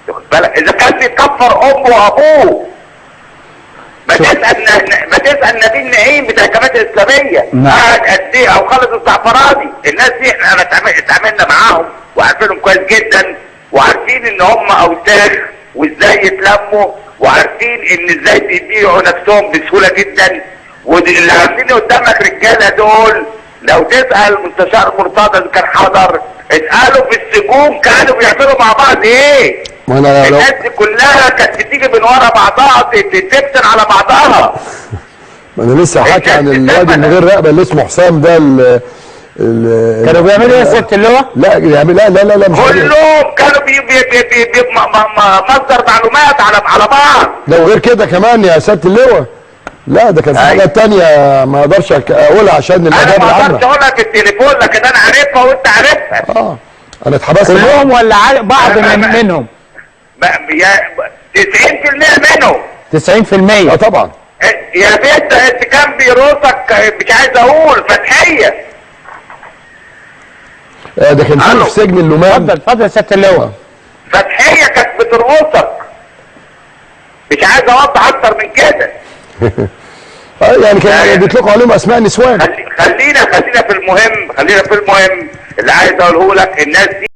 واخد بالك؟ اذا كان بيكفر امه وابوه ما تسال نبيل نعيم بتاع الجماعه الاسلاميه قاعد قد ايه، او خالد الزعفراني. الناس دي احنا اتعاملنا معاهم وعارفينهم كويس جدا، وعارفين ان هم اوساخ وازاي يتلموا، وعارفين ان ازاي بيبيعوا نفسهم بسهوله جدا. واللي عاملين قدامك رجاله دول لو تسال مستشار مرتضى اللي كان حضر، اساله في السجون كانوا بيعملوا مع بعض ايه. الناس دي كلها كانت بتيجي من ورا بعضها تفتن على بعضها. ما انا لسه حاكي عن الواد من غير رقبه اللي اسمه حسام ده كانوا بيعملوا ايه يا سياده اللواء؟ لا لا مش كلهم كانوا مصدر معلومات على بعض. لو غير كده كمان يا سياده اللواء، لا ده كان في حاجات تانية ما اقدرش اقولها عشان الاداب العامه. انا ما اقدرش اقولها في التليفون، لكن انا عارفها وانت عارفها. انا اتحبست كلهم ولا بعض منهم؟ 90% منهم. 90%؟ طبعا. يا بنت انت كان بيروسك مش عايز اقول فتحيه. ده كان في سجن اللومان. اتفضل يا سياده اللواء. فتحيه كانت بترقصك، مش عايز اوضح اكتر من كده. يعني كان بيطلقوا عليهم اسماء نسوان. خلينا في المهم اللي عايز اقوله لك. الناس دي